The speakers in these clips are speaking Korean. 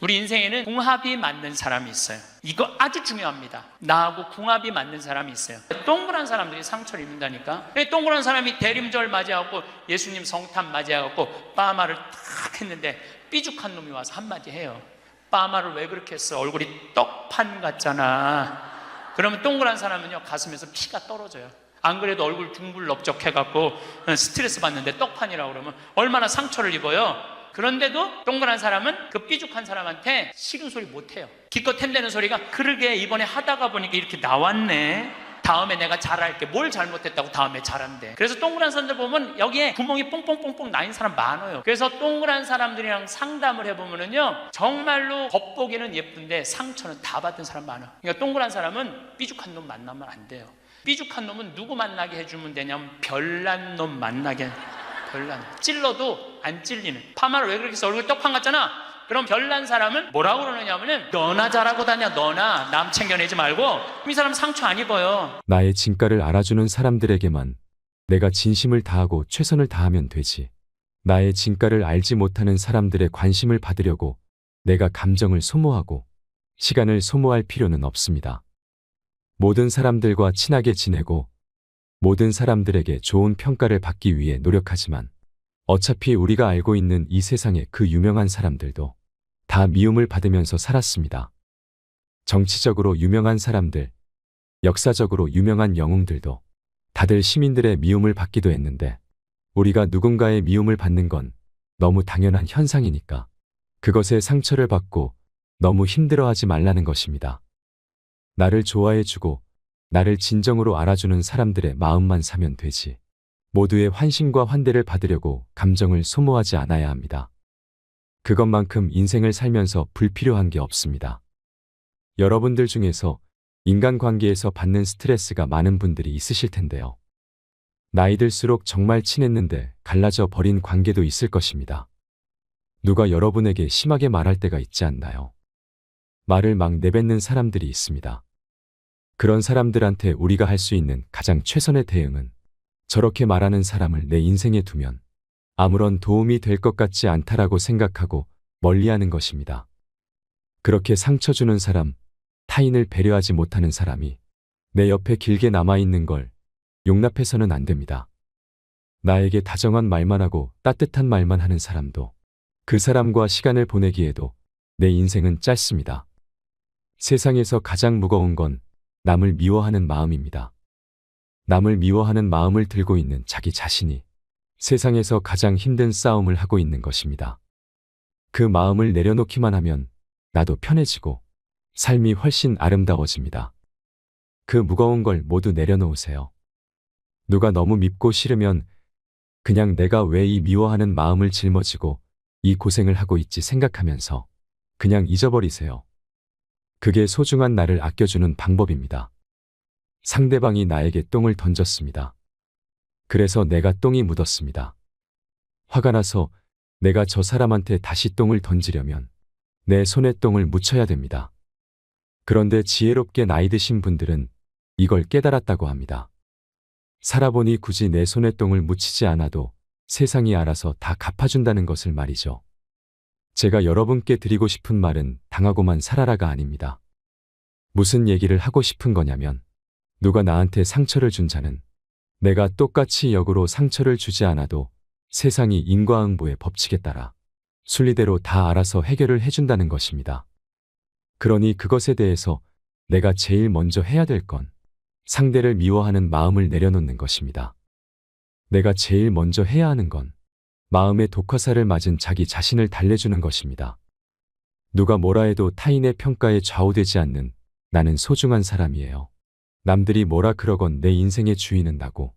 우리 인생에는 궁합이 맞는 사람이 있어요. 이거 아주 중요합니다. 나하고 궁합이 맞는 사람이 있어요. 동그란 사람들이 상처를 입는다니까. 동그란 사람이 대림절 맞이하고 예수님 성탄 맞이하고 파마를 딱 했는데 삐죽한 놈이 와서 한마디 해요. 파마를 왜 그렇게 했어? 얼굴이 떡판 같잖아. 그러면 동그란 사람은요, 가슴에서 피가 떨어져요. 안 그래도 얼굴 둥글럽적해갖고 스트레스 받는데 떡판이라고 그러면 얼마나 상처를 입어요. 그런데도 동그란 사람은 그 삐죽한 사람한테 싫은 소리 못해요. 기껏 템되는 소리가, 그러게 이번에 하다가 보니까 이렇게 나왔네, 다음에 내가 잘할게. 뭘 잘못했다고 다음에 잘한대. 그래서 동그란 사람들 보면 여기에 구멍이 뽕뽕뽕뽕 나인 사람 많아요. 그래서 동그란 사람들이랑 상담을 해보면요, 정말로 겉보기는 예쁜데 상처는 다 받은 사람 많아. 그러니까 동그란 사람은 삐죽한 놈 만나면 안 돼요. 삐죽한 놈은 누구 만나게 해주면 되냐면 별난 놈 만나게. 별난, 찔러도 안 찔리는. 파마를 왜 그렇게 해서 얼굴 떡판 같잖아. 그럼 별난 사람은 뭐라고 그러느냐면은, 너나 잘하고 다녀, 너나 남 챙겨내지 말고. 이 사람 상처 안 입어요. 나의 진가를 알아주는 사람들에게만 내가 진심을 다하고 최선을 다하면 되지. 나의 진가를 알지 못하는 사람들의 관심을 받으려고 내가 감정을 소모하고 시간을 소모할 필요는 없습니다. 모든 사람들과 친하게 지내고 모든 사람들에게 좋은 평가를 받기 위해 노력하지만, 어차피 우리가 알고 있는 이 세상의 그 유명한 사람들도 다 미움을 받으면서 살았습니다. 정치적으로 유명한 사람들, 역사적으로 유명한 영웅들도 다들 시민들의 미움을 받기도 했는데, 우리가 누군가의 미움을 받는 건 너무 당연한 현상이니까 그것에 상처를 받고 너무 힘들어하지 말라는 것입니다. 나를 좋아해주고 나를 진정으로 알아주는 사람들의 마음만 사면 되지, 모두의 환심과 환대를 받으려고 감정을 소모하지 않아야 합니다. 그것만큼 인생을 살면서 불필요한 게 없습니다. 여러분들 중에서 인간관계에서 받는 스트레스가 많은 분들이 있으실 텐데요. 나이 들수록 정말 친했는데 갈라져 버린 관계도 있을 것입니다. 누가 여러분에게 심하게 말할 때가 있지 않나요? 말을 막 내뱉는 사람들이 있습니다. 그런 사람들한테 우리가 할 수 있는 가장 최선의 대응은, 저렇게 말하는 사람을 내 인생에 두면 아무런 도움이 될 것 같지 않다라고 생각하고 멀리하는 것입니다. 그렇게 상처 주는 사람, 타인을 배려하지 못하는 사람이 내 옆에 길게 남아있는 걸 용납해서는 안 됩니다. 나에게 다정한 말만 하고 따뜻한 말만 하는 사람도, 그 사람과 시간을 보내기에도 내 인생은 짧습니다. 세상에서 가장 무거운 건 남을 미워하는 마음입니다. 남을 미워하는 마음을 들고 있는 자기 자신이 세상에서 가장 힘든 싸움을 하고 있는 것입니다. 그 마음을 내려놓기만 하면 나도 편해지고 삶이 훨씬 아름다워집니다. 그 무거운 걸 모두 내려놓으세요. 누가 너무 밉고 싫으면 그냥 내가 왜 이 미워하는 마음을 짊어지고 이 고생을 하고 있지 생각하면서 그냥 잊어버리세요. 그게 소중한 나를 아껴주는 방법입니다. 상대방이 나에게 똥을 던졌습니다. 그래서 내가 똥이 묻었습니다. 화가 나서 내가 저 사람한테 다시 똥을 던지려면 내 손에 똥을 묻혀야 됩니다. 그런데 지혜롭게 나이 드신 분들은 이걸 깨달았다고 합니다. 살아보니 굳이 내 손에 똥을 묻히지 않아도 세상이 알아서 다 갚아준다는 것을 말이죠. 제가 여러분께 드리고 싶은 말은 당하고만 살아라가 아닙니다. 무슨 얘기를 하고 싶은 거냐면, 누가 나한테 상처를 준 자는 내가 똑같이 역으로 상처를 주지 않아도 세상이 인과응보의 법칙에 따라 순리대로 다 알아서 해결을 해준다는 것입니다. 그러니 그것에 대해서 내가 제일 먼저 해야 될 건 상대를 미워하는 마음을 내려놓는 것입니다. 내가 제일 먼저 해야 하는 건 마음의 독화살을 맞은 자기 자신을 달래주는 것입니다. 누가 뭐라 해도 타인의 평가에 좌우되지 않는 나는 소중한 사람이에요. 남들이 뭐라 그러건 내 인생의 주인은 나고,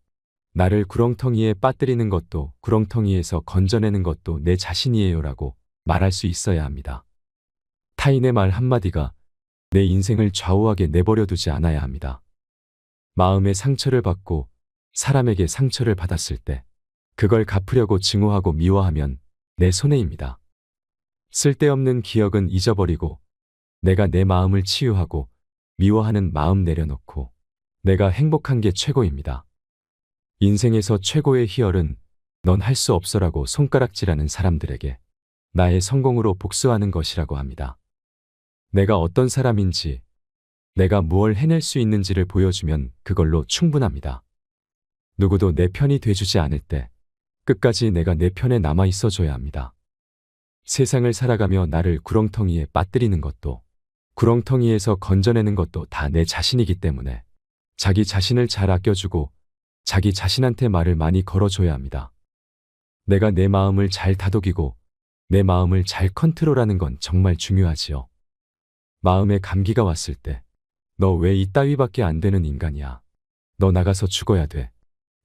나를 구렁텅이에 빠뜨리는 것도 구렁텅이에서 건져내는 것도 내 자신이에요라고 말할 수 있어야 합니다. 타인의 말 한마디가 내 인생을 좌우하게 내버려 두지 않아야 합니다. 마음의 상처를 받고 사람에게 상처를 받았을 때 그걸 갚으려고 증오하고 미워하면 내 손해입니다. 쓸데없는 기억은 잊어버리고 내가 내 마음을 치유하고 미워하는 마음 내려놓고 내가 행복한 게 최고입니다. 인생에서 최고의 희열은 넌 할 수 없어라고 손가락질하는 사람들에게 나의 성공으로 복수하는 것이라고 합니다. 내가 어떤 사람인지, 내가 무엇을 해낼 수 있는지를 보여주면 그걸로 충분합니다. 누구도 내 편이 돼주지 않을 때 끝까지 내가 내 편에 남아 있어줘야 합니다. 세상을 살아가며 나를 구렁텅이에 빠뜨리는 것도 구렁텅이에서 건져내는 것도 다 내 자신이기 때문에 자기 자신을 잘 아껴주고 자기 자신한테 말을 많이 걸어줘야 합니다. 내가 내 마음을 잘 다독이고 내 마음을 잘 컨트롤하는 건 정말 중요하지요. 마음에 감기가 왔을 때 너 왜 이따위밖에 안 되는 인간이야. 너 나가서 죽어야 돼.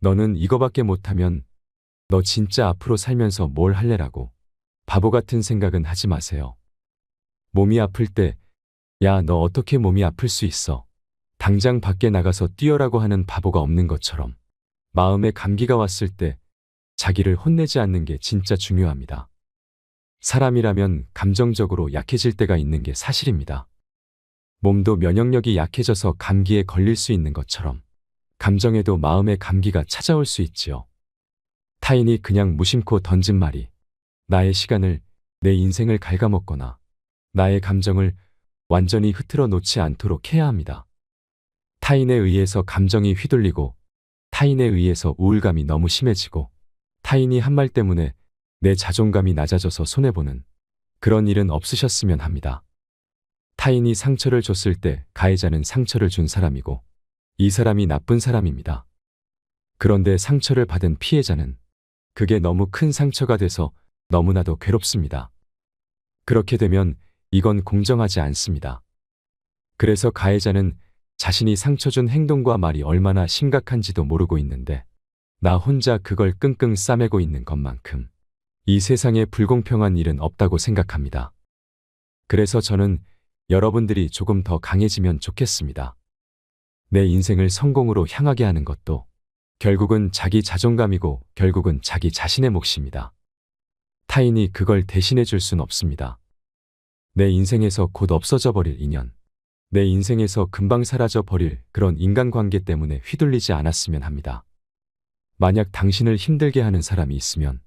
너는 이거밖에 못하면 너 진짜 앞으로 살면서 뭘 할래라고 바보 같은 생각은 하지 마세요. 몸이 아플 때 야, 너 어떻게 몸이 아플 수 있어? 당장 밖에 나가서 뛰어라고 하는 바보가 없는 것처럼 마음에 감기가 왔을 때 자기를 혼내지 않는 게 진짜 중요합니다. 사람이라면 감정적으로 약해질 때가 있는 게 사실입니다. 몸도 면역력이 약해져서 감기에 걸릴 수 있는 것처럼 감정에도 마음의 감기가 찾아올 수 있지요. 타인이 그냥 무심코 던진 말이 나의 시간을, 내 인생을 갉아먹거나 나의 감정을 완전히 흐트러 놓지 않도록 해야 합니다. 타인에 의해서 감정이 휘둘리고 타인에 의해서 우울감이 너무 심해지고 타인이 한 말 때문에 내 자존감이 낮아져서 손해보는 그런 일은 없으셨으면 합니다. 타인이 상처를 줬을 때 가해자는 상처를 준 사람이고 이 사람이 나쁜 사람입니다. 그런데 상처를 받은 피해자는 그게 너무 큰 상처가 돼서 너무나도 괴롭습니다. 그렇게 되면 이건 공정하지 않습니다. 그래서 가해자는 자신이 상처 준 행동과 말이 얼마나 심각한지도 모르고 있는데 나 혼자 그걸 끙끙 싸매고 있는 것만큼 이 세상에 불공평한 일은 없다고 생각합니다. 그래서 저는 여러분들이 조금 더 강해지면 좋겠습니다. 내 인생을 성공으로 향하게 하는 것도 결국은 자기 자존감이고 결국은 자기 자신의 몫입니다. 타인이 그걸 대신해 줄 순 없습니다. 내 인생에서 곧 없어져 버릴 인연, 내 인생에서 금방 사라져 버릴 그런 인간관계 때문에 휘둘리지 않았으면 합니다. 만약 당신을 힘들게 하는 사람이 있으면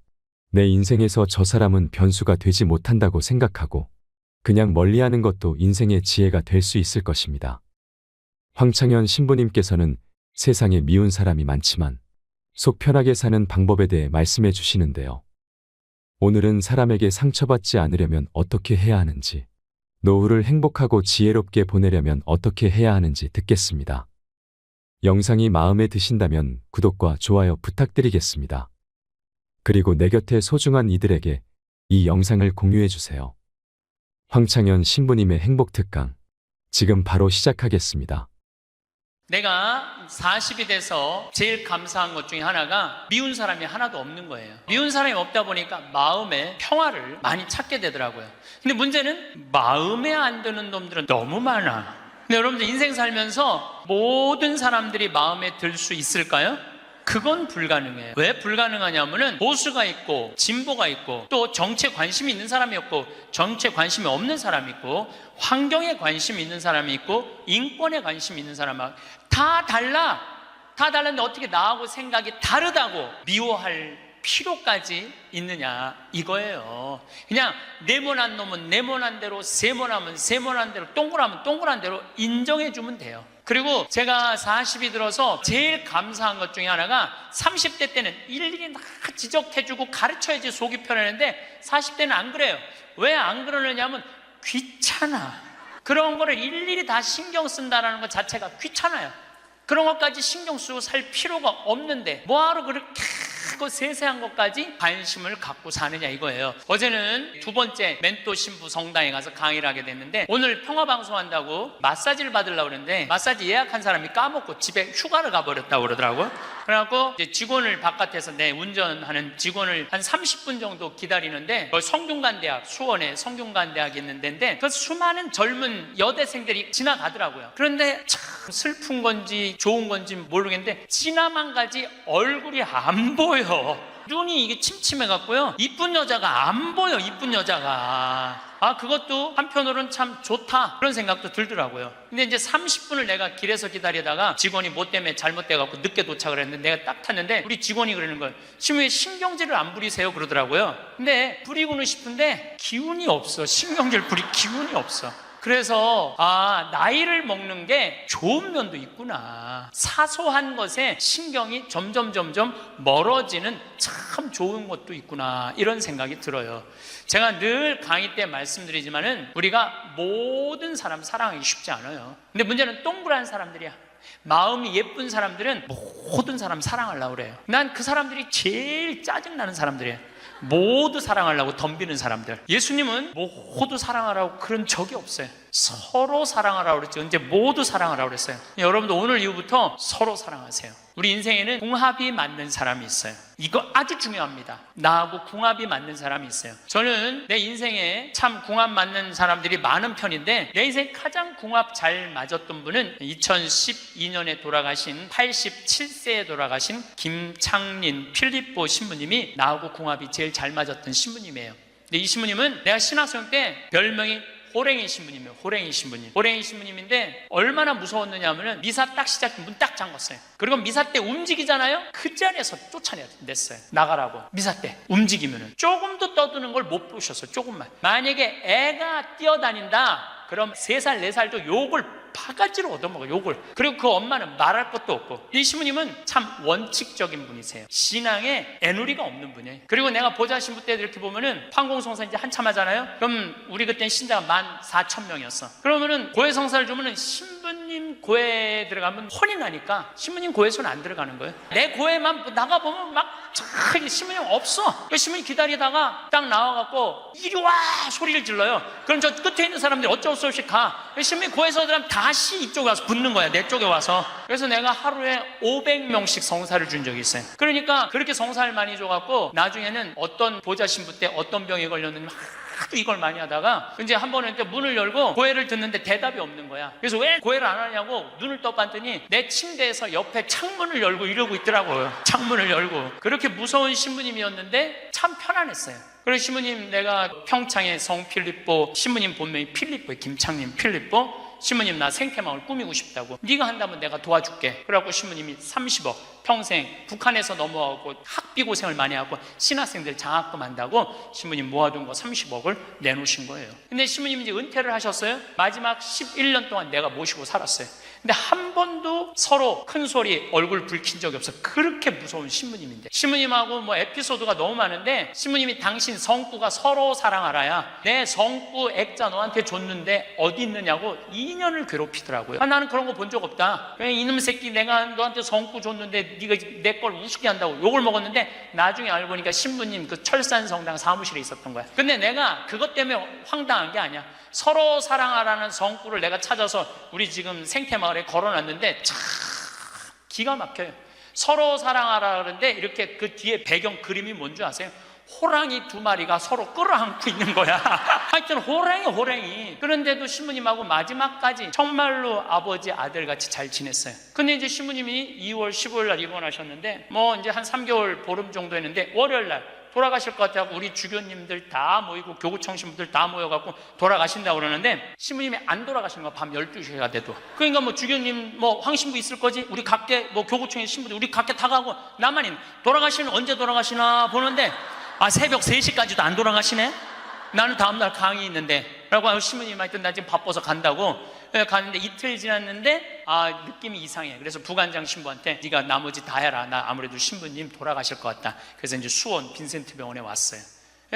내 인생에서 저 사람은 변수가 되지 못한다고 생각하고 그냥 멀리하는 것도 인생의 지혜가 될 수 있을 것입니다. 황창현 신부님께서는 세상에 미운 사람이 많지만 속 편하게 사는 방법에 대해 말씀해 주시는데요. 오늘은 사람에게 상처받지 않으려면 어떻게 해야 하는지, 노후를 행복하고 지혜롭게 보내려면 어떻게 해야 하는지 듣겠습니다. 영상이 마음에 드신다면 구독과 좋아요 부탁드리겠습니다. 그리고 내 곁에 소중한 이들에게 이 영상을 공유해 주세요. 황창현 신부님의 행복특강, 지금 바로 시작하겠습니다. 내가 40이 돼서 제일 감사한 것 중에 하나가 미운 사람이 하나도 없는 거예요. 미운 사람이 없다 보니까 마음에 평화를 많이 찾게 되더라고요. 근데 문제는 마음에 안 드는 놈들은 너무 많아. 근데 여러분들 인생 살면서 모든 사람들이 마음에 들 수 있을까요? 그건 불가능해요. 왜 불가능하냐면은 보수가 있고 진보가 있고 또 정치에 관심이 있는 사람이 있고 정치에 관심이 없는 사람이 있고 환경에 관심이 있는 사람이 있고 인권에 관심이 있는 사람이 다 달라. 다 다른데 어떻게 나하고 생각이 다르다고 미워할 필요까지 있느냐 이거예요. 그냥 네모난 놈은 네모난 대로, 세모나면 세모난 대로, 동그라면 동그란 대로 인정해 주면 돼요. 그리고 제가 40이 들어서 제일 감사한 것 중에 하나가 30대 때는 일일이 다 지적해주고 가르쳐야지 속이 편했는데 40대는 안 그래요. 왜 안 그러느냐면 귀찮아. 그런 거를 일일이 다 신경 쓴다는 것 자체가 귀찮아요. 그런 것까지 신경 쓰고 살 필요가 없는데 뭐하러 그렇게 그 세세한 것까지 관심을 갖고 사느냐 이거예요. 어제는 두 번째 멘토 신부 성당에 가서 강의를 하게 됐는데 오늘 평화방송 한다고 마사지를 받으려고 그랬는데 마사지 예약한 사람이 까먹고 집에 휴가를 가버렸다고 그러더라고요. 그래갖고 이제 직원을 바깥에서 내 운전하는 직원을 한 30분 정도 기다리는데 성균관대학, 수원에 성균관대학이 있는 데인데 그 수많은 젊은 여대생들이 지나가더라고요. 그런데 참 슬픈 건지 좋은 건지 모르겠는데 지나만 가지 얼굴이 안 보여. 눈이 이게 침침해갖고요. 이쁜 여자가 안 보여, 이쁜 여자가. 그것도 한편으로는 참 좋다 그런 생각도 들더라고요. 근데 이제 30분을 내가 길에서 기다리다가 직원이 뭐 때문에 잘못돼갖고 늦게 도착을 했는데 내가 딱 탔는데 우리 직원이 그러는 거예요. 지금 왜 신경질을 안 부리세요? 그러더라고요. 근데 부리고는 싶은데 기운이 없어. 신경질 부릴 기운이 없어. 그래서 나이를 먹는 게 좋은 면도 있구나. 사소한 것에 신경이 점점 멀어지는 참 좋은 것도 있구나, 이런 생각이 들어요. 제가 늘 강의 때 말씀드리지만은 우리가 모든 사람 사랑하기 쉽지 않아요. 근데 문제는 동그란 사람들이야. 마음이 예쁜 사람들은 모든 사람 사랑하려고 그래요. 난 그 사람들이 제일 짜증나는 사람들이에요. 모두 사랑하려고 덤비는 사람들. 예수님은 모두 사랑하라고 그런 적이 없어요. 서로 사랑하라고 그랬지. 언제 모두 사랑하라고 그랬어요. 여러분도 오늘 이후부터 서로 사랑하세요. 우리 인생에는 궁합이 맞는 사람이 있어요. 이거 아주 중요합니다. 나하고 궁합이 맞는 사람이 있어요. 저는 내 인생에 참 궁합 맞는 사람들이 많은 편인데 내 인생에 가장 궁합 잘 맞았던 분은 2012년에 돌아가신 87세에 돌아가신 김창린 필립보 신부님이 나하고 궁합이 제일 잘 맞았던 신부님이에요. 근데 이 신부님은 내가 신학생 때 별명이 호랭이 신부님이에요. 호랭이 신부님. 호랭이 신부님인데 얼마나 무서웠느냐 하면은 미사 딱 시작 문 딱 잠궜어요. 그리고 미사 때 움직이잖아요. 그 자리에서 쫓아냈어요. 나가라고. 미사 때 움직이면은 조금도 떠드는 걸 못 보셨어요. 조금만. 만약에 애가 뛰어다닌다 그럼 3살 4살도 욕을 바가지로 얻어먹어, 욕을. 그리고 그 엄마는 말할 것도 없고. 이 신부님은 참 원칙적인 분이세요. 신앙에 애누리가 없는 분이에요. 그리고 내가 보좌 신부 때 이렇게 보면은 판공성사 이제 한참 하잖아요. 그럼 우리 그때는 신자가 14,000명이었어. 그러면은 고해 성사를 주면은 신부님 고해에 들어가면 혼이 나니까 신부님 고해에서는 안 들어가는 거예요. 내 고해만 나가보면 막 신부님 없어. 신부님 기다리다가 딱 나와갖고 이리 와 소리를 질러요. 그럼 저 끝에 있는 사람들이 어쩔 수 없이 가. 신부님 고해에서 들어가면 다시 이쪽에 와서 붙는 거야. 내 쪽에 와서. 그래서 내가 하루에 500명씩 성사를 준 적이 있어요. 그러니까 그렇게 성사를 많이 줘갖고 나중에는 어떤 보좌 신부 때 어떤 병에 걸렸는지 하도 이걸 많이 하다가 이제 한 번은 문을 열고 고해를 듣는데 대답이 없는 거야. 그래서 왜 고해를 안 하냐고 눈을 떠봤더니 내 침대에서 옆에 창문을 열고 이러고 있더라고요. 창문을 열고. 그렇게 무서운 신부님이었는데 참 편안했어요. 그래서 신부님, 내가 평창의 성 필립보 신부님 본명이 필립보예요. 김창림 필립보. 신부님 나 생태마을 꾸미고 싶다고. 네가 한다면 내가 도와줄게. 그래갖고 신부님이 30억 평생 북한에서 넘어가고 학비 고생을 많이 하고 신학생들 장학금 한다고 신부님 모아둔 거 30억을 내놓으신 거예요. 근데 신부님이 이제 은퇴를 하셨어요. 마지막 11년 동안 내가 모시고 살았어요. 근데 한 번도 서로 큰 소리 얼굴 붉힌 적이 없어. 그렇게 무서운 신부님인데, 신부님하고 뭐 에피소드가 너무 많은데, 신부님이 당신 성구가 서로 사랑하라야 내 성구 액자 너한테 줬는데 어디 있느냐고 2년을 괴롭히더라고요. 나는 그런 거 본 적 없다. 왜 이놈 새끼 내가 너한테 성구 줬는데 네가 내 걸 우습게 한다고 욕을 먹었는데, 나중에 알고 보니까 신부님 그 철산성당 사무실에 있었던 거야. 근데 내가 그것 때문에 황당한 게 아니야. 서로 사랑하라는 성구를 내가 찾아서 우리 지금 생태마을에 걸어놨는데 참 기가 막혀요. 서로 사랑하라 그러는데 이렇게 그 뒤에 배경 그림이 뭔지 아세요? 호랑이 2마리가 서로 끌어안고 있는 거야. 하여튼 호랑이. 그런데도 신부님하고 마지막까지 정말로 아버지 아들같이 잘 지냈어요. 근데 이제 신부님이 2월 15일 날 입원하셨는데 뭐 이제 한 3개월 보름 정도 했는데 월요일 날 돌아가실 것 같다고 우리 주교님들 다 모이고 교구청 신부들 다 모여갖고 돌아가신다고 그러는데, 신부님이 안 돌아가시는 거야. 밤 12시가 돼도. 그러니까 뭐 주교님 뭐 황신부 있을 거지, 우리 각계 뭐 교구청의 신부들 우리 각계 다 가고 나만 있는. 돌아가시는 언제 돌아가시나 보는데 새벽 3시까지도 안 돌아가시네. 나는 다음날 강의 있는데 라고 하고 신부님한테 나 지금 바빠서 간다고 가는데 이틀 지났는데 느낌이 이상해. 그래서 부관장 신부한테 네가 나머지 다 해라. 나 아무래도 신부님 돌아가실 것 같다. 그래서 이제 수원 빈센트 병원에 왔어요.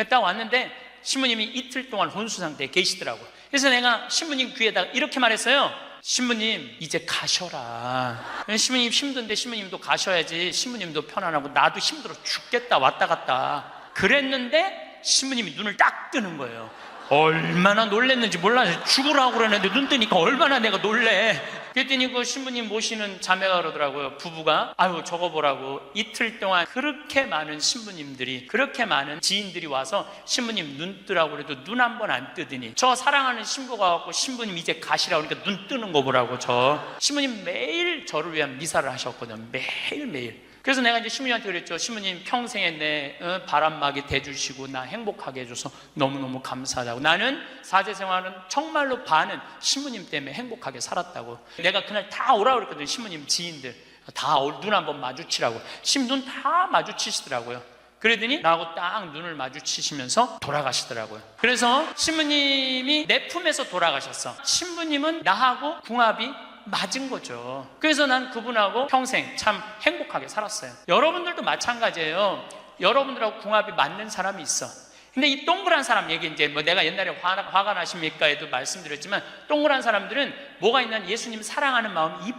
딱 왔는데 신부님이 이틀 동안 혼수 상태에 계시더라고. 그래서 내가 신부님 귀에다가 이렇게 말했어요. 신부님 이제 가셔라. 신부님 힘든데 신부님도 가셔야지. 신부님도 편안하고 나도 힘들어 죽겠다 왔다 갔다. 그랬는데 신부님이 눈을 딱 뜨는 거예요. 얼마나 놀랬는지 몰라요. 죽으라고 그러는데 눈 뜨니까 얼마나 내가 놀래. 그랬더니 그 신부님 모시는 자매가 그러더라고요. 부부가 저거 보라고 이틀 동안 그렇게 많은 신부님들이, 그렇게 많은 지인들이 와서 신부님 눈 뜨라고 그래도 눈 한 번 안 뜨더니 저 사랑하는 신부가 와서 신부님 이제 가시라고 그러니까 눈 뜨는 거 보라고. 저 신부님 매일 저를 위한 미사를 하셨거든요. 매일매일. 그래서 내가 이제 신부님한테 그랬죠. 신부님, 평생에 내 바람막이 돼주시고 나 행복하게 해줘서 너무너무 감사하다고. 나는 사제 생활은 정말로 반은 신부님 때문에 행복하게 살았다고. 내가 그날 다 오라고 그랬거든요. 신부님 지인들 다 눈 한번 마주치라고. 신부님 다 마주치시더라고요. 그러더니 나하고 딱 눈을 마주치시면서 돌아가시더라고요. 그래서 신부님이 내 품에서 돌아가셨어. 신부님은 나하고 궁합이 맞은 거죠. 그래서 난 그분하고 평생 참 행복하게 살았어요. 여러분들도 마찬가지예요. 여러분들하고 궁합이 맞는 사람이 있어. 근데 이 동그란 사람 얘기, 이제 뭐 내가 옛날에 화가 나십니까? 에도 말씀드렸지만, 동그란 사람들은 뭐가 있냐면 예수님 사랑하는 마음이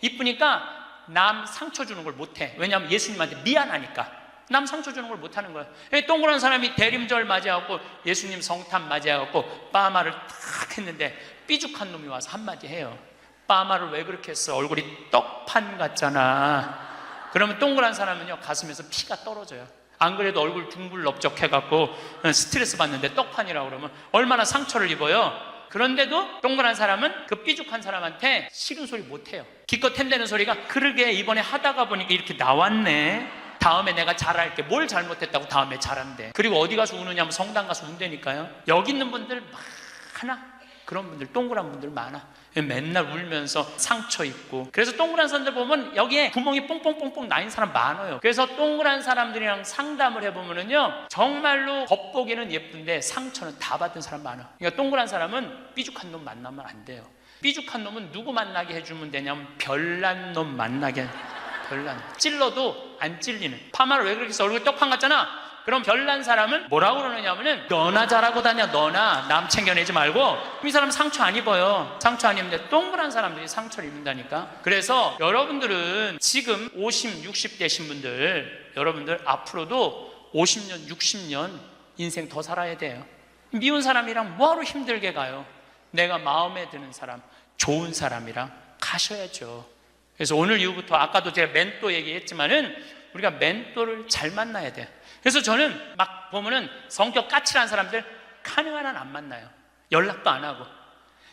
이쁘니까 남 상처 주는 걸 못해. 왜냐하면 예수님한테 미안하니까 남 상처 주는 걸 못하는 거예요. 동그란 사람이 대림절 맞이하고 예수님 성탄 맞이하고 빠마를 탁 했는데 삐죽한 놈이 와서 한마디 해요. 빠마를 왜 그렇게 했어? 얼굴이 떡판 같잖아. 그러면 동그란 사람은요, 가슴에서 피가 떨어져요. 안 그래도 얼굴 둥글럽적해갖고 스트레스 받는데 떡판이라고 그러면 얼마나 상처를 입어요. 그런데도 동그란 사람은 그 삐죽한 사람한테 싫은 소리 못해요. 기껏 햄대는 소리가, 그러게 이번에 하다가 보니까 이렇게 나왔네, 다음에 내가 잘할게. 뭘 잘못했다고 다음에 잘한대. 그리고 어디 가서 우느냐면 성당 가서 운다니까요. 여기 있는 분들 많아. 그런 분들, 동그란 분들 많아. 맨날 울면서 상처 입고. 그래서 동그란 사람들 보면 여기에 구멍이 뽕뽕뽕뽕 나인 사람 많아요. 그래서 동그란 사람들이랑 상담을 해보면요, 정말로 겉보기는 예쁜데 상처는 다 받은 사람 많아. 그러니까 동그란 사람은 삐죽한 놈 만나면 안 돼요. 삐죽한 놈은 누구 만나게 해주면 되냐면 별난 놈 만나게. 별난. 찔러도 안 찔리는. 파마를 왜 그렇게 했어? 얼굴 떡판 같잖아. 그럼 별난 사람은 뭐라고 그러느냐면은, 너나 잘하고 다녀. 너나 남 챙겨내지 말고. 이 사람 상처 안 입어요. 상처 안 입는데 동그란 사람들이 상처를 입는다니까. 그래서 여러분들은 지금 50, 60 되신 분들, 여러분들 앞으로도 50년, 60년 인생 더 살아야 돼요. 미운 사람이랑 뭐하러 힘들게 가요? 내가 마음에 드는 사람, 좋은 사람이랑 가셔야죠. 그래서 오늘 이후부터, 아까도 제가 멘토 얘기했지만은, 우리가 멘토를 잘 만나야 돼요. 그래서 저는 막 보면은 성격 까칠한 사람들 가능한 한 안 만나요. 연락도 안 하고.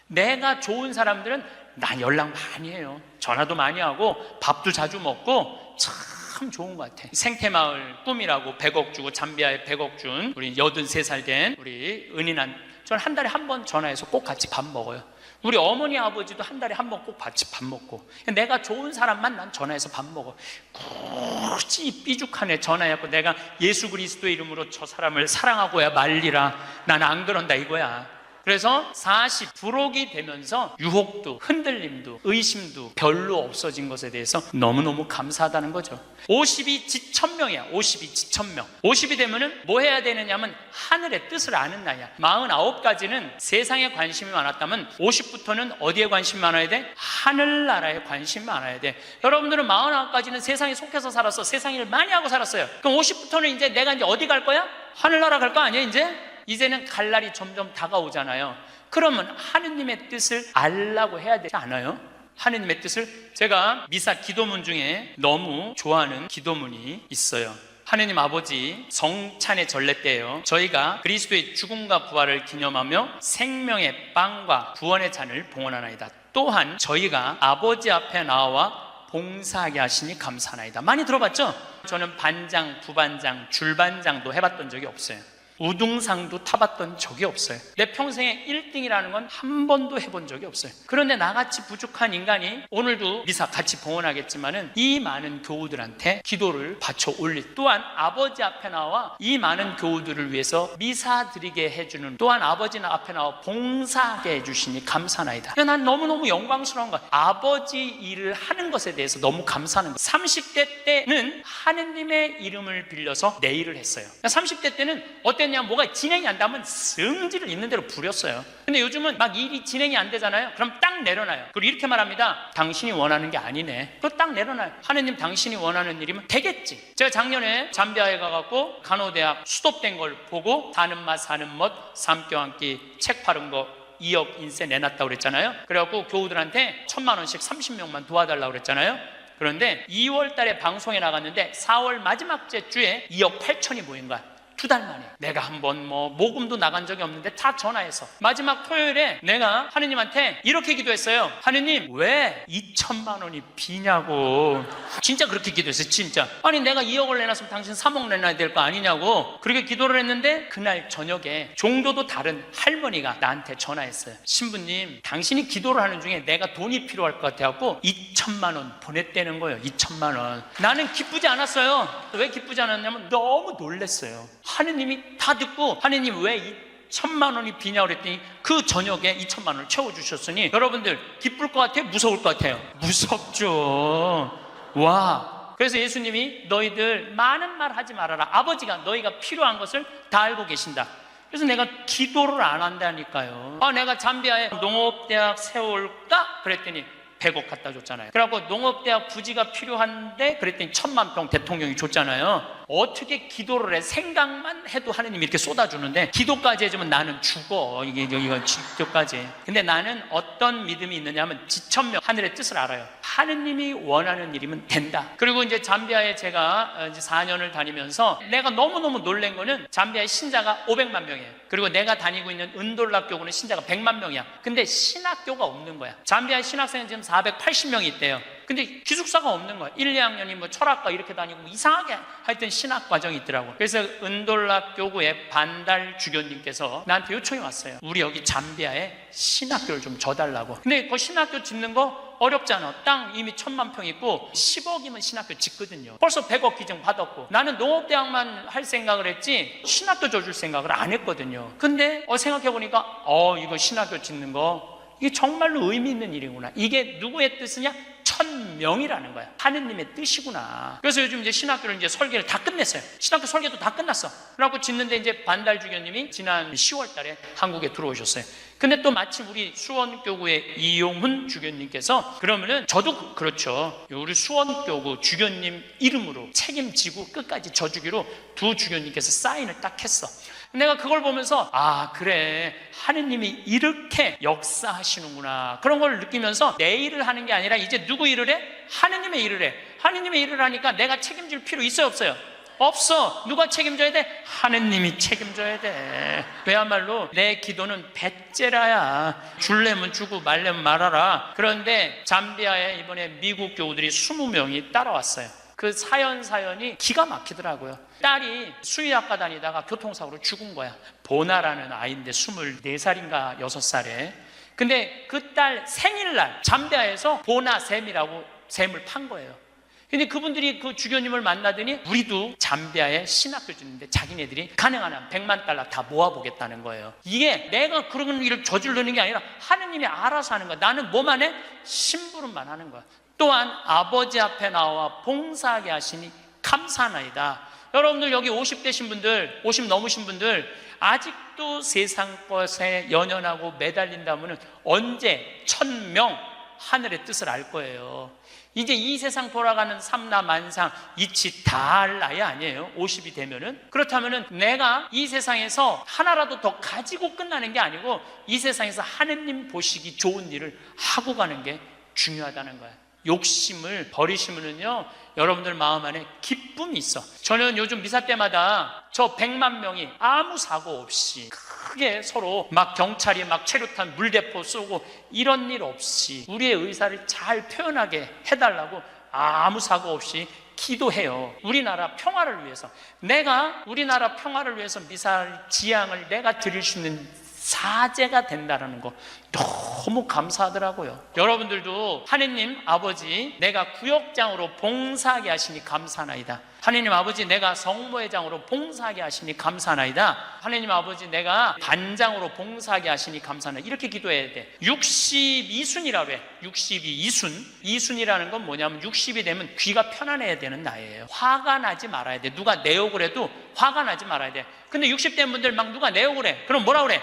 내가 좋은 사람들은 난 연락 많이 해요. 전화도 많이 하고 밥도 자주 먹고 참 좋은 것 같아. 생태마을 꿈이라고 100억 주고 잠비아에 100억 준 우리 83살 된 우리 은인한, 저는 한 달에 한 번 전화해서 꼭 같이 밥 먹어요. 우리 어머니 아버지도 한 달에 한 번 꼭 같이 밥 먹고. 내가 좋은 사람만 난 전화해서 밥 먹어. 굳이 삐죽한 애 전화해갖고 내가 예수 그리스도의 이름으로 저 사람을 사랑하고야 말리라, 난 안 그런다 이거야. 그래서 40 부록이 되면서 유혹도 흔들림도 의심도 별로 없어진 것에 대해서 너무너무 감사하다는 거죠. 50이 지천명이야. 50이 지천명. 50이 되면은 뭐 해야 되느냐면 하늘의 뜻을 아는 나이야. 49까지는 세상에 관심이 많았다면 50부터는 어디에 관심이 많아야 돼? 하늘나라에 관심이 많아야 돼. 여러분들은 49까지는 세상에 속해서 살았어. 세상 일을 많이 하고 살았어요. 그럼 50부터는 이제 내가 이제 어디 갈 거야? 하늘나라 갈 거 아니야 이제? 이제는 갈 날이 점점 다가오잖아요. 그러면 하느님의 뜻을 알라고 해야 되지 않아요? 하느님의 뜻을, 제가 미사 기도문 중에 너무 좋아하는 기도문이 있어요. 하느님 아버지, 성찬의 전례 때예요. 저희가 그리스도의 죽음과 부활을 기념하며 생명의 빵과 구원의 잔을 봉헌하나이다. 또한 저희가 아버지 앞에 나와 봉사하게 하시니 감사하나이다. 많이 들어봤죠? 저는 반장, 부반장, 줄반장도 해봤던 적이 없어요. 우등상도 타봤던 적이 없어요. 내 평생에 1등이라는 건 한 번도 해본 적이 없어요. 그런데 나같이 부족한 인간이, 오늘도 미사 같이 봉헌하겠지만은 이 많은 교우들한테 기도를 바쳐 올릴, 또한 아버지 앞에 나와 이 많은 교우들을 위해서 미사 드리게 해주는, 또한 아버지 앞에 나와 봉사하게 해주시니 감사나이다. 난 너무너무 영광스러운 거야. 아버지 일을 하는 것에 대해서 너무 감사하는 거야. 30대 때는 하느님의 이름을 빌려서 내 일을 했어요. 30대 때는 어땠냐, 뭐가 진행이 안 되면 성질을 있는 대로 부렸어요. 근데 요즘은 막 일이 진행이 안 되잖아요. 그럼 딱 내려놔요. 그리고 이렇게 말합니다. 당신이 원하는 게 아니네. 그거 딱 내려놔요. 하느님 당신이 원하는 일이면 되겠지. 제가 작년에 잠비아에 가갖고 간호대학 수도된 걸 보고 사는 맛 사는 멋 삶겨 한끼 책 팔은 거 2억 인쇄 내놨다고 그랬잖아요. 그래갖고 교우들한테 1,000만 원씩 30명만 도와달라고 그랬잖아요. 그런데 2월 달에 방송에 나갔는데 4월 마지막 주에 2억 8천이 모인 거야. 2달 만에. 내가 한번 모금도 나간 적이 없는데 다 전화해서 마지막 토요일에 내가 하느님한테 이렇게 기도했어요. 하느님, 왜 2천만 원이 비냐고. 진짜 그렇게 기도했어요. 진짜. 아니, 내가 2억을 내놨으면 당신 3억 내놔야 될 거 아니냐고 그렇게 기도를 했는데, 그날 저녁에 종도도 다른 할머니가 나한테 전화했어요. 신부님, 당신이 기도를 하는 중에 내가 돈이 필요할 것 같아갖고 2천만 원 보냈다는 거예요. 2천만 원. 나는 기쁘지 않았어요. 왜 기쁘지 않았냐면 너무 놀랬어요. 하느님이 다 듣고 하느님 왜 2천만 원이 비냐고 그랬더니 그 저녁에 2천만 원을 채워주셨으니, 여러분들 기쁠 것 같아요? 무서울 것 같아요? 무섭죠. 와. 그래서 예수님이 너희들 많은 말 하지 말아라. 아버지가 너희가 필요한 것을 다 알고 계신다. 그래서 내가 기도를 안 한다니까요. 내가 잠비아에 농업대학 세울까? 그랬더니 100억 갖다 줬잖아요. 그래갖고 농업대학 부지가 필요한데 그랬더니 1000만 평 대통령이 줬잖아요. 어떻게 기도를 해? 생각만 해도 하느님이 이렇게 쏟아주는데, 기도까지 해주면 나는 죽어. 이거 기도까지. 근데 나는 어떤 믿음이 있느냐 하면 지천명, 하늘의 뜻을 알아요. 하느님이 원하는 일이면 된다. 그리고 이제 잠비아에 제가 이제 4년을 다니면서 내가 너무너무 놀란 거는, 잠비아의 신자가 500만 명이에요. 그리고 내가 다니고 있는 은돌락 교구는 신자가 100만 명이야. 근데 신학교가 없는 거야. 잠비아 신학생은 지금 480명이 있대요. 근데 기숙사가 없는 거야. 1, 2학년이 철학과 이렇게 다니고 이상하게 하여튼 신학 과정이 있더라고. 그래서 은돌락 교구의 반달 주교님께서 나한테 요청이 왔어요. 우리 여기 잠비아에 신학교를 좀 줘달라고. 근데 그 신학교 짓는 거 어렵잖아. 땅 이미 1000만 평 있고 10억이면 신학교 짓거든요. 벌써 100억 기증 받았고, 나는 농업대학만 할 생각을 했지 신학교 줘줄 생각을 안 했거든요. 근데 생각해보니까 이거 신학교 짓는 거 이게 정말로 의미 있는 일이구나. 이게 누구의 뜻이냐? 1000명이라는 거야. 하느님의 뜻이구나. 그래서 요즘 이제 신학교를 이제 설계를 다 끝냈어요. 신학교 설계도 다 끝났어. 그래갖고 짓는데 이제 반달 주교님이 지난 10월 달에 한국에 들어오셨어요. 근데 또 마침 우리 수원교구의 이용훈 주교님께서, 그러면은 저도 그렇죠. 우리 수원교구 주교님 이름으로 책임지고 끝까지 져주기로 두 주교님께서 사인을 딱 했어. 내가 그걸 보면서 그래, 하느님이 이렇게 역사하시는구나, 그런 걸 느끼면서 내 일을 하는 게 아니라 이제 누구 일을 해? 하느님의 일을 해. 하느님의 일을 하니까 내가 책임질 필요 있어요, 없어요? 없어. 누가 책임져야 돼? 하느님이 책임져야 돼. 그야말로 내 기도는 배째라야. 줄래면 주고 말래면 말아라. 그런데 잠비아에 이번에 미국 교우들이 20명이 따라왔어요. 그 사연이 기가 막히더라고요. 딸이 수의학과 다니다가 교통사고로 죽은 거야. 보나라는 아이인데 24살인가 6살에. 근데 그 딸 생일날 잠비아에서 보나샘이라고 샘을 판 거예요. 근데 그분들이 그 주교님을 만나더니 우리도 잠비아에 신학교 짓는데 자기네들이 가능하면 100만 달러 다 모아보겠다는 거예요. 이게 내가 그런 일을 저지르는 게 아니라 하느님이 알아서 하는 거야. 나는 뭐만 해? 심부름만 하는 거야. 또한 아버지 앞에 나와 봉사하게 하시니 감사하나이다. 여러분들 여기 50대신 분들, 50 넘으신 분들 아직도 세상 것에 연연하고 매달린다면 언제 1000명 하늘의 뜻을 알 거예요. 이제 이 세상 돌아가는 삼라만상 이치 다 할 나이 아니에요. 50이 되면은. 그렇다면은 내가 이 세상에서 하나라도 더 가지고 끝나는 게 아니고 이 세상에서 하느님 보시기 좋은 일을 하고 가는 게 중요하다는 거예요. 욕심을 버리시면은요, 여러분들 마음 안에 기쁨이 있어. 저는 요즘 미사 때마다 저 100만 명이 아무 사고 없이 크게 서로 막 경찰이 막 최루탄 물대포 쏘고 이런 일 없이 우리의 의사를 잘 표현하게 해달라고 아무 사고 없이 기도해요. 우리나라 평화를 위해서. 내가 우리나라 평화를 위해서 미사일 지향을 내가 드릴 수 있는 사제가 된다는 거 너무 감사하더라고요. 여러분들도 하느님 아버지, 내가 구역장으로 봉사하게 하시니 감사하나이다. 하느님 아버지, 내가 성모회장으로 봉사하게 하시니 감사하나이다. 하느님 아버지, 내가 반장으로 봉사하게 하시니 감사하나이다. 이렇게 기도해야 돼. 62순이라고 해. 62순. 이순이라는 건 뭐냐면 60이 되면 귀가 편안해야 되는 나이에요. 화가 나지 말아야 돼. 누가 내 욕을 해도 화가 나지 말아야 돼. 근데 60대 분들 막 누가 내 욕을 해. 그럼 뭐라 그래?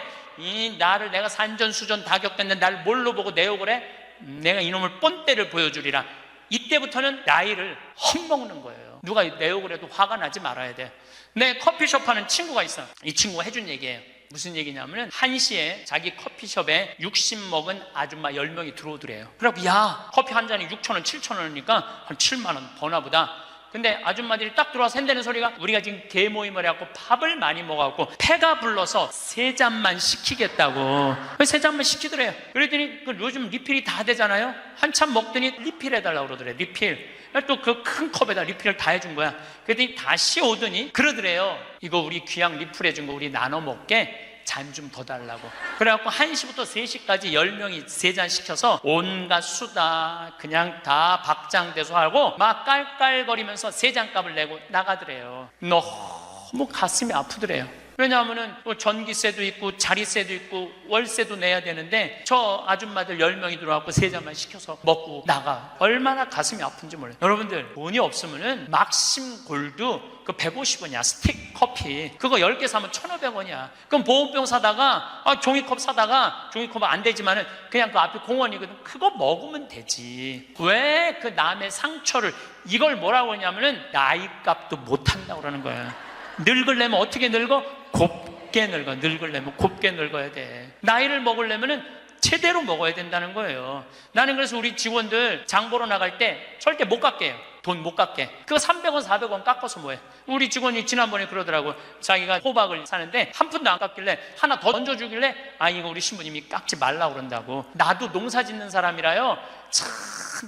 나를 내가 산전수전 다 겪었는데 날 뭘로 보고 내 욕을 해? 내가 이놈을 뻔때를 보여주리라. 이때부터는 나이를 헛먹는 거예요. 누가 내 욕을 해도 화가 나지 말아야 돼. 내 커피숍 하는 친구가 있어. 이 친구가 해준 얘기예요. 무슨 얘기냐면은 1시에 자기 커피숍에 60 먹은 아줌마 10명이 들어오더래요. 그래갖고 야, 커피 한 잔이 6,000원, 7,000원이니까 한 7만 원 버나 보다. 근데 아줌마들이 딱 들어와서 한다는 소리가 우리가 지금 개모임을 해갖고 밥을 많이 먹어갖고 배가 불러서 3잔만 시키겠다고. 3잔만 시키더래요. 그랬더니 요즘 리필이 다 되잖아요. 한참 먹더니 리필해달라고 그러더래. 리필. 또 그 큰 컵에다 리필을 다 해준 거야. 그랬더니 다시 오더니 그러더래요. 이거 우리 귀양 리필해준 거 우리 나눠 먹게 잔 좀 더 달라고. 그래갖고 1시부터 3시까지 10명이 3잔 시켜서 온갖 수다 그냥 다 박장대소 하고 막 깔깔거리면서 3잔 값을 내고 나가더래요. 너무 가슴이 아프더래요. 왜냐하면은 또 전기세도 있고 자리세도 있고 월세도 내야 되는데 저 아줌마들 10명이 들어와서 3잔만 시켜서 먹고 나가. 얼마나 가슴이 아픈지 몰라요. 여러분들 돈이 없으면은 막심 골드 그 150원이야 스틱 커피 그거 10개 사면 1,500원이야. 그럼 보온병 사다가 종이컵 사다가 종이컵은 안 되지만은 그냥 그 앞에 공원이거든. 그거 먹으면 되지. 왜 그 남의 상처를 이걸 뭐라고 하냐면은 나이값도 못한다고 그러는 거야. 늙으려면 어떻게 늙어? 곱게 늙어. 늙으려면 곱게 늙어야 돼. 나이를 먹으려면은 제대로 먹어야 된다는 거예요. 나는 그래서 우리 직원들 장 보러 나갈 때 절대 못 깎게 해요. 돈 못 깎게. 그거 300원 400원 깎아서 뭐해. 우리 직원이 지난번에 그러더라고. 자기가 호박을 사는데 한 푼도 안 깎길래 하나 더 얹어주길래 이거 우리 신부님이 깎지 말라고 그런다고. 나도 농사 짓는 사람이라요. 참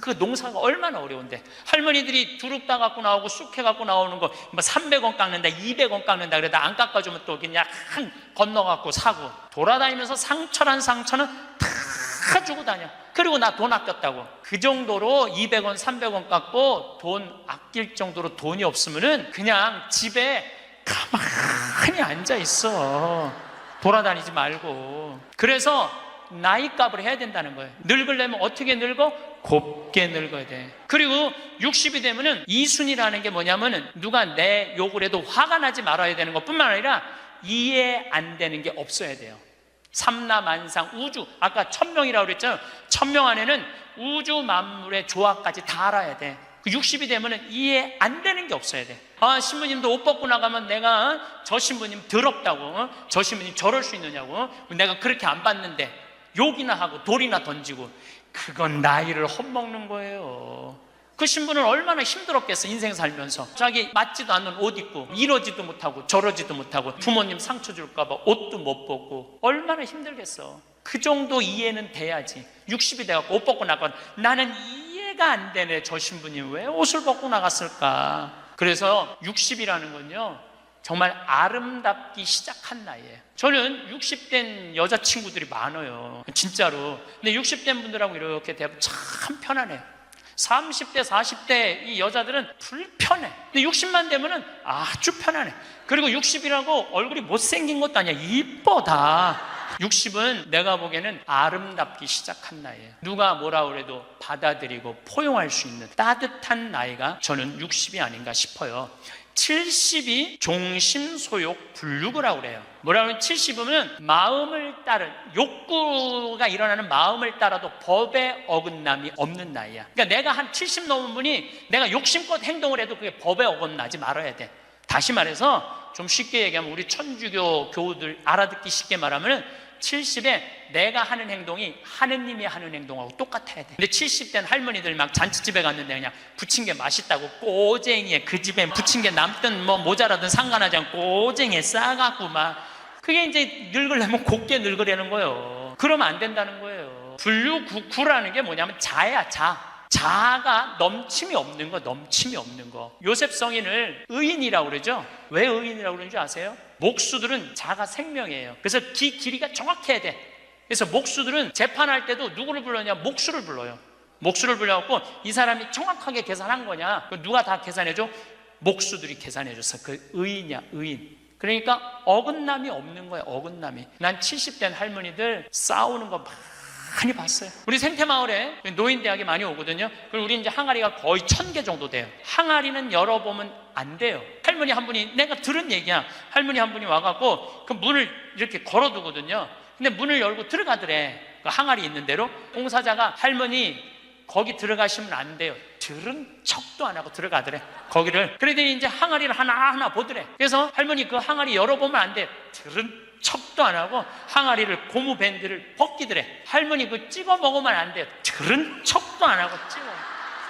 그 농사가 얼마나 어려운데 할머니들이 두릅 따 갖고 나오고 쑥해 갖고 나오는 거 뭐 300원 깎는다 200원 깎는다 그러다 안 깎아주면 또 그냥 건너 갖고 사고 돌아다니면서 상처는 다 주고 다녀. 그리고 나 돈 아꼈다고. 그 정도로 200원 300원 깎고 돈 아낄 정도로 돈이 없으면은 그냥 집에 가만히 앉아 있어. 돌아다니지 말고. 그래서 나이값을 해야 된다는 거예요. 늙으려면 어떻게 늙어? 곱게 늙어야 돼. 그리고 60이 되면은 이순이라는 게 뭐냐면은 누가 내 욕을 해도 화가 나지 말아야 되는 것뿐만 아니라 이해 안 되는 게 없어야 돼요. 삼라만상 우주, 아까 1000명이라고 그랬잖아요. 1000명 안에는 우주 만물의 조화까지 다 알아야 돼. 60이 되면은 이해 안 되는 게 없어야 돼. 신부님도 옷 벗고 나가면 내가 저 신부님 더럽다고, 저 신부님 저럴 수 있느냐고, 내가 그렇게 안 봤는데 욕이나 하고 돌이나 던지고. 그건 나이를 헛먹는 거예요. 그 신부는 얼마나 힘들었겠어. 인생 살면서 자기 맞지도 않는 옷 입고 이러지도 못하고 저러지도 못하고 부모님 상처 줄까 봐 옷도 못 벗고 얼마나 힘들겠어. 그 정도 이해는 돼야지. 60이 돼갖고 옷 벗고 나가면 나는 이해가 안 되네. 저 신부님 왜 옷을 벗고 나갔을까. 그래서 60이라는 건요 정말 아름답기 시작한 나이예요. 저는 60된 여자친구들이 많아요. 진짜로. 근데 60된 분들하고 이렇게 대하면 참 편안해요. 30대, 40대 이 여자들은 불편해. 근데 60만 되면은 아주 편안해. 그리고 60이라고 얼굴이 못생긴 것도 아니야. 이뻐 다. 60은 내가 보기에는 아름답기 시작한 나이예요. 누가 뭐라 그래도 받아들이고 포용할 수 있는 따뜻한 나이가 저는 60이 아닌가 싶어요. 70이 종심소욕 불육이라고 그래요. 뭐라고 하면 70이면 마음을 따른 욕구가 일어나는 마음을 따라도 법에 어긋남이 없는 나이야. 그러니까 내가 한 70 넘은 분이 내가 욕심껏 행동을 해도 그게 법에 어긋나지 말아야 돼. 다시 말해서 좀 쉽게 얘기하면 우리 천주교 교우들 알아듣기 쉽게 말하면 70에 내가 하는 행동이 하느님이 하는 행동하고 똑같아야 돼. 근데 70된 할머니들 막 잔치집에 갔는데 그냥 부친 게 맛있다고 꼬쟁이에 그 집에 부친 게 남든 뭐 모자라든 상관하지 않고 꼬쟁이에 싸갖고 막 그게 이제 늙으려면 곱게 늙으려는 거예요. 그러면 안 된다는 거예요. 불류구라는 게 뭐냐면 자야 자. 자아가 넘침이 없는 거, 넘침이 없는 거. 요셉 성인을 의인이라고 그러죠. 왜 의인이라고 그러는지 아세요? 목수들은 자가 생명이에요. 그래서 길이가 정확해야 돼. 그래서 목수들은 재판할 때도 누구를 불러냐? 목수를 불러요. 목수를 불러갖고 이 사람이 정확하게 계산한 거냐? 누가 다 계산해줘? 목수들이 계산해줬어. 그 의인이야, 의인. 그러니까 어긋남이 없는 거야, 어긋남이. 난 70된 할머니들 싸우는 거 많이 봤어요. 우리 생태마을에 노인대학이 많이 오거든요. 그리고 우리 이제 항아리가 거의 1000개 정도 돼요. 항아리는 열어보면 안 돼요. 할머니 한 분이, 내가 들은 얘기야. 할머니 한 분이 와갖고 그 문을 이렇게 걸어두거든요. 근데 문을 열고 들어가더래. 그 항아리 있는 대로. 공사자가 할머니 거기 들어가시면 안 돼요. 들은 척도 안 하고 들어가더래. 거기를. 그러더니 이제 항아리를 하나하나 보더래. 그래서 할머니 그 항아리 열어보면 안 돼요. 들은 척도 안 하고 항아리를 고무 밴드를 벗기더래. 할머니 그 찍어 먹으면 안 돼요. 들은 척도 안 하고 찍어.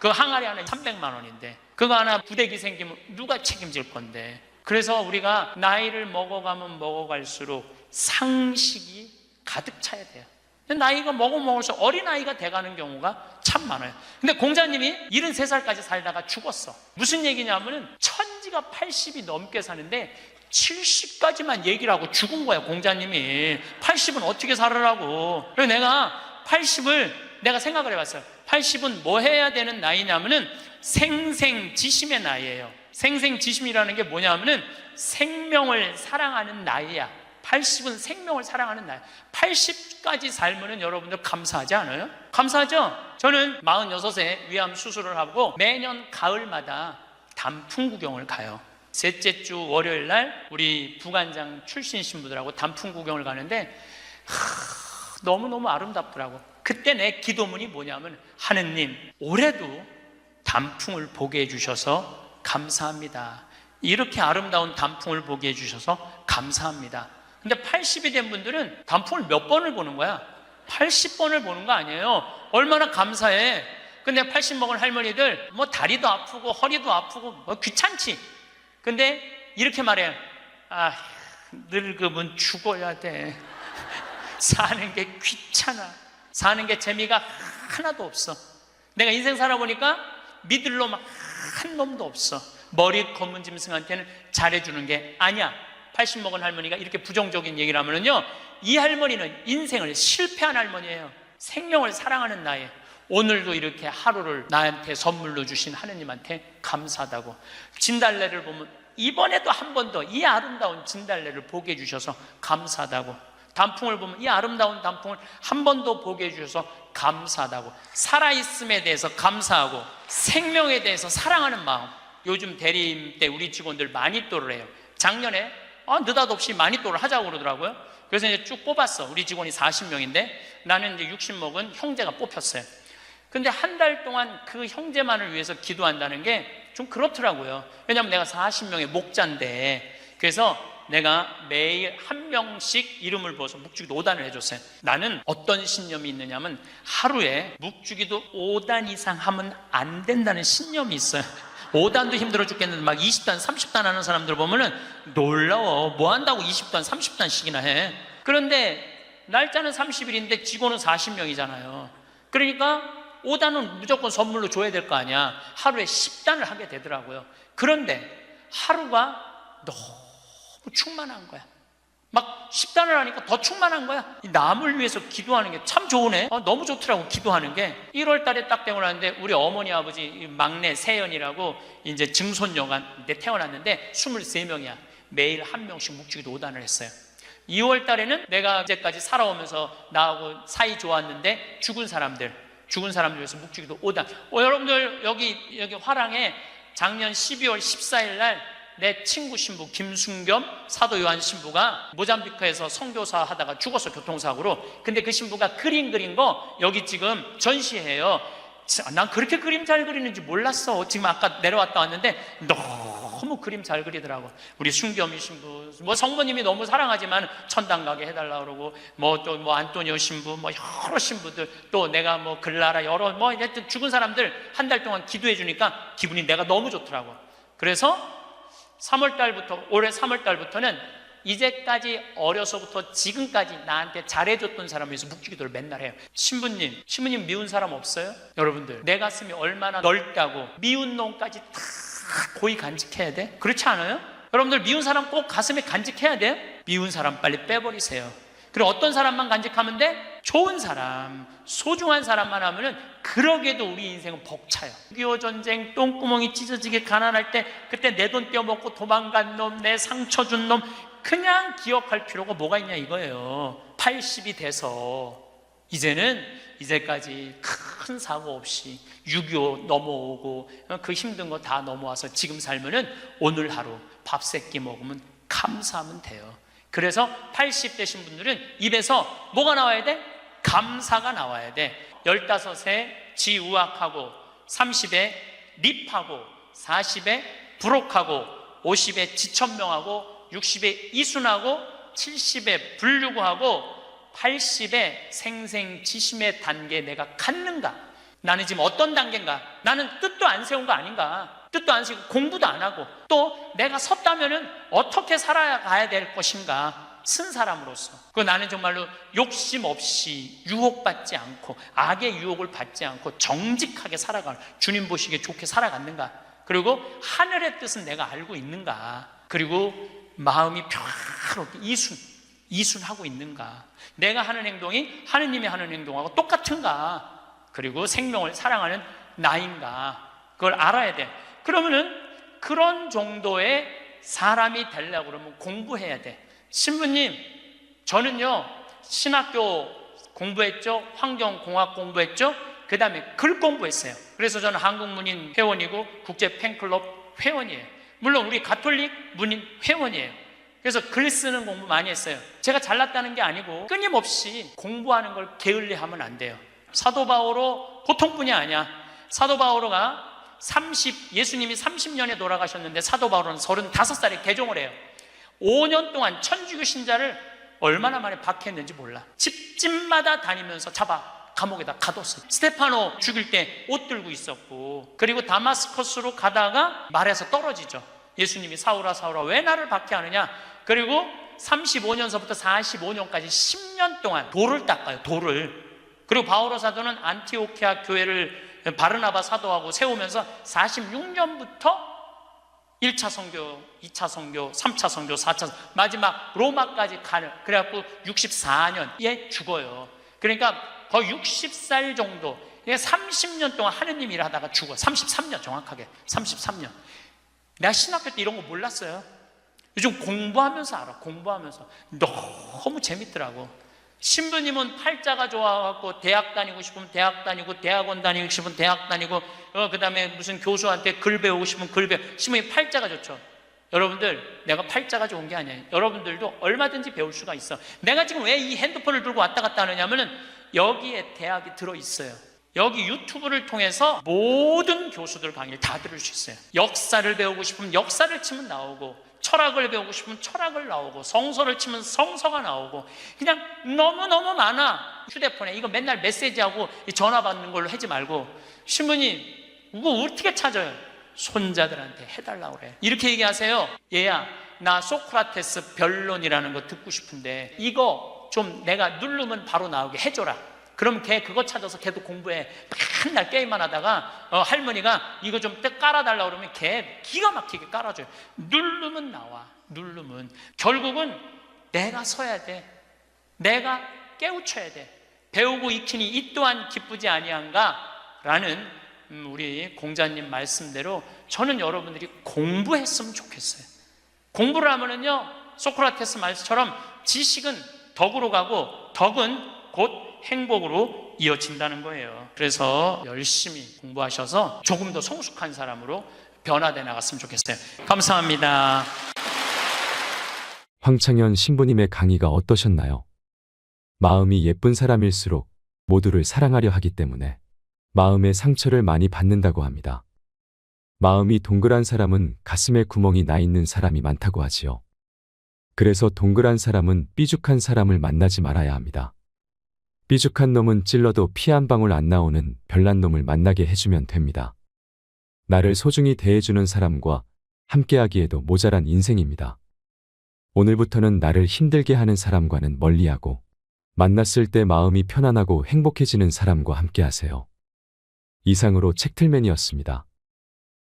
그 항아리 하나 300만 원인데 그거 하나 부대기 생기면 누가 책임질 건데. 그래서 우리가 나이를 먹어가면 먹어갈수록 상식이 가득 차야 돼요. 나이가 먹을수록 어린아이가 돼가는 경우가 참 많아요. 근데 공자님이 73살까지 살다가 죽었어. 무슨 얘기냐면은 천지가 80이 넘게 사는데 70까지만 얘기를 하고 죽은 거야. 공자님이 80은 어떻게 살으라고. 그래서 내가 80을 내가 생각을 해봤어요. 80은 뭐 해야 되는 나이냐면은 생생지심의 나이예요. 생생지심이라는 게 뭐냐면은 생명을 사랑하는 나이야. 80은 생명을 사랑하는 나이. 80까지 살면은 여러분들 감사하지 않아요? 감사하죠? 저는 46세 위암 수술을 하고 매년 가을마다 단풍 구경을 가요. 셋째 주 월요일 날 우리 부관장 출신 신부들하고 단풍 구경을 가는데 너무너무 아름답더라고. 그때 내 기도문이 뭐냐면 하느님 올해도 단풍을 보게 해주셔서 감사합니다. 이렇게 아름다운 단풍을 보게 해주셔서 감사합니다. 근데 80이 된 분들은 단풍을 몇 번을 보는 거야? 80번을 보는 거 아니에요. 얼마나 감사해. 근데 80 먹은 할머니들 뭐 다리도 아프고 허리도 아프고 뭐 귀찮지. 근데 이렇게 말해요. 아, 늙으면 죽어야 돼. 사는 게 귀찮아. 사는 게 재미가 하나도 없어. 내가 인생 살아보니까 믿을 놈 한 놈도 없어. 머리 검은 짐승한테는 잘해주는 게 아니야. 80 먹은 할머니가 이렇게 부정적인 얘기를 하면은요, 이 할머니는 인생을 실패한 할머니예요. 생명을 사랑하는 나이에 오늘도 이렇게 하루를 나한테 선물로 주신 하느님한테 감사하다고. 진달래를 보면 이번에도 한 번 더 이 아름다운 진달래를 보게 해주셔서 감사하다고. 단풍을 보면 이 아름다운 단풍을 한 번 더 보게 해주셔서 감사하다고. 살아있음에 대해서 감사하고 생명에 대해서 사랑하는 마음. 요즘 대리임 때 우리 직원들 마니또를 해요. 작년에 느닷없이 마니또를 하자고 그러더라고요. 그래서 이제 쭉 뽑았어. 우리 직원이 40명인데 나는 이제 60 먹은 형제가 뽑혔어요. 근데 한 달 동안 그 형제만을 위해서 기도한다는 게 좀 그렇더라고요. 왜냐하면 내가 40명의 목자인데. 그래서 내가 매일 한 명씩 이름을 부어서 묵주기도 5단을 해줬어요. 나는 어떤 신념이 있느냐면 하루에 묵주기도 5단 이상 하면 안 된다는 신념이 있어요. 5단도 힘들어 죽겠는데 막 20단, 30단 하는 사람들 보면은 놀라워. 뭐 한다고 20단, 30단씩이나 해. 그런데 날짜는 30일인데 직원은 40명이잖아요. 그러니까 5단은 무조건 선물로 줘야 될 거 아니야. 하루에 10단을 하게 되더라고요. 그런데 하루가 너무 충만한 거야. 막 10단을 하니까 더 충만한 거야. 이 남을 위해서 기도하는 게 참 좋으네. 너무 좋더라고, 기도하는 게. 1월 달에 딱 태어났는데 우리 어머니 아버지 막내 세연이라고 이제 증손녀가 태어났는데 23명이야. 매일 한 명씩 묵주기도 5단을 했어요. 2월 달에는 내가 이제까지 살아오면서 나하고 사이 좋았는데 죽은 사람들 위해서 묵주기도 5단. 여러분들 여기 화랑에 작년 12월 14일 날 내 친구 신부 김순겸 사도 요한 신부가 모잠비크에서 선교사 하다가 죽었어, 교통사고로. 근데 그 신부가 그림 그린 거 여기 지금 전시해요. 난 그렇게 그림 잘 그리는지 몰랐어. 지금 아까 내려왔다 왔는데 너무 그림 잘 그리더라고. 우리 순겸이 신부, 뭐 성모님이 너무 사랑하지만 천당 가게 해달라 그러고, 또 안토니오 신부, 여러 신부들, 또 내가 글라라, 여러 하여튼 죽은 사람들 한 달 동안 기도해 주니까 기분이 내가 너무 좋더라고. 그래서 3월 달부터, 올해 3월 달부터는 이제까지 어려서부터 지금까지 나한테 잘해줬던 사람을 위해서 묵주기도를 맨날 해요. 신부님 미운 사람 없어요? 여러분들 내 가슴이 얼마나 넓다고 미운 놈까지 다 고이 간직해야 돼? 그렇지 않아요? 여러분들 미운 사람 꼭 가슴에 간직해야 돼? 미운 사람 빨리 빼버리세요. 그리고 어떤 사람만 간직하면 돼? 좋은 사람, 소중한 사람만 하면은 그러게도 우리 인생은 벅차요. 6.25 전쟁 똥구멍이 찢어지게 가난할 때 그때 내 돈 떼어먹고 도망간 놈, 내 상처 준 놈 그냥 기억할 필요가 뭐가 있냐 이거예요. 80이 돼서 이제까지 큰 사고 없이 6.25 넘어오고 그 힘든 거 다 넘어와서 지금 살면은 오늘 하루 밥 세끼 먹으면 감사하면 돼요. 그래서 80 되신 분들은 입에서 뭐가 나와야 돼? 감사가 나와야 돼. 15에 지우악하고, 30에 립하고, 40에 부록하고, 50에 지천명하고, 60에 이순하고, 70에 불유구하고, 80에 생생지심의 단계에 내가 갔는가? 나는 지금 어떤 단계인가? 나는 뜻도 안 세운 거 아닌가? 뜻도 안 세우고 공부도 안 하고 또 내가 섰다면은 어떻게 살아가야 될 것인가? 쓴 사람으로서 그 나는 정말로 욕심 없이 유혹받지 않고 악의 유혹을 받지 않고 정직하게 살아가는 주님 보시기에 좋게 살아갔는가? 그리고 하늘의 뜻은 내가 알고 있는가? 그리고 마음이 평화롭게 이순하고 있는가? 내가 하는 행동이 하느님이 하는 행동하고 똑같은가? 그리고 생명을 사랑하는 나인가? 그걸 알아야 돼. 그러면은 그런 정도의 사람이 되려고 그러면 공부해야 돼. 신부님, 저는요 신학교 공부했죠, 환경공학 공부했죠, 그 다음에 글 공부했어요. 그래서 저는 한국문인 회원이고 국제 팬클럽 회원이에요. 물론 우리 가톨릭 문인 회원이에요. 그래서 글 쓰는 공부 많이 했어요. 제가 잘났다는 게 아니고 끊임없이 공부하는 걸 게을리하면 안 돼요. 사도 바오로 보통뿐이 아니야. 사도 바오로가 예수님이 30년에 돌아가셨는데 사도 바오로는 35살에 개종을 해요. 5년 동안 천주교 신자를 얼마나 많이 박해했는지 몰라. 집집마다 다니면서 잡아 감옥에다 가뒀어요. 스테파노 죽일 때 옷 들고 있었고, 그리고 다마스커스로 가다가 말에서 떨어지죠. 예수님이 사울아 사울아 왜 나를 박해하느냐. 그리고 35년서부터 45년까지 10년 동안 돌을 닦아요. 돌을. 그리고 바오로 사도는 안티오키아 교회를 바르나바 사도하고 세우면서 46년부터 1차 선교, 2차 선교, 3차 선교, 4차 마지막 로마까지 가는, 그래갖고 64년에 죽어요. 그러니까 거의 60살 정도, 30년 동안 하느님 일을 하다가 죽어요. 33년 정확하게 33년. 내가 신학교 때 이런 거 몰랐어요. 요즘 공부하면서 알아. 공부하면서 너무 재밌더라고. 신부님은 팔자가 좋아갖고 대학 다니고 싶으면 대학 다니고, 대학원 다니고 싶으면 대학 다니고, 그 다음에 무슨 교수한테 글 배우고 싶으면 글 배우고. 신부님 팔자가 좋죠. 여러분들, 내가 팔자가 좋은 게 아니에요. 여러분들도 얼마든지 배울 수가 있어. 내가 지금 왜 이 핸드폰을 들고 왔다 갔다 하느냐면은 여기에 대학이 들어있어요. 여기 유튜브를 통해서 모든 교수들 강의를 다 들을 수 있어요. 역사를 배우고 싶으면 역사를 치면 나오고, 철학을 배우고 싶으면 철학을 나오고, 성서를 치면 성서가 나오고, 그냥 너무너무 많아. 휴대폰에 이거 맨날 메시지하고 전화 받는 걸로 하지 말고, 신부님 이거 어떻게 찾아요? 손자들한테 해달라고 그래. 이렇게 얘기하세요. 얘야, 나 소크라테스 변론이라는 거 듣고 싶은데 이거 좀 내가 누르면 바로 나오게 해줘라. 그럼 걔 그거 찾아서 걔도 공부해. 맨날 게임만 하다가 할머니가 이거 좀 깔아달라고 그러면 걔 기가 막히게 깔아줘요. 누르면 나와. 누르면. 결국은 내가 서야 돼. 내가 깨우쳐야 돼. 배우고 익히니 이 또한 기쁘지 아니한가? 라는 우리 공자님 말씀대로 저는 여러분들이 공부했으면 좋겠어요. 공부를 하면은요, 소크라테스 말씀처럼 지식은 덕으로 가고 덕은 곧 행복으로 이어진다는 거예요. 그래서 열심히 공부하셔서 조금 더 성숙한 사람으로 변화돼 나갔으면 좋겠어요. 감사합니다. 황창현 신부님의 강의가 어떠셨나요? 마음이 예쁜 사람일수록 모두를 사랑하려 하기 때문에 마음의 상처를 많이 받는다고 합니다. 마음이 동그란 사람은 가슴에 구멍이 나 있는 사람이 많다고 하지요. 그래서 동그란 사람은 삐죽한 사람을 만나지 말아야 합니다. 삐죽한 놈은 찔러도 피 한 방울 안 나오는 별난 놈을 만나게 해주면 됩니다. 나를 소중히 대해주는 사람과 함께하기에도 모자란 인생입니다. 오늘부터는 나를 힘들게 하는 사람과는 멀리하고 만났을 때 마음이 편안하고 행복해지는 사람과 함께하세요. 이상으로 책틀맨이었습니다.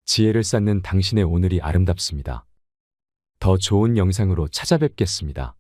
지혜를 쌓는 당신의 오늘이 아름답습니다. 더 좋은 영상으로 찾아뵙겠습니다.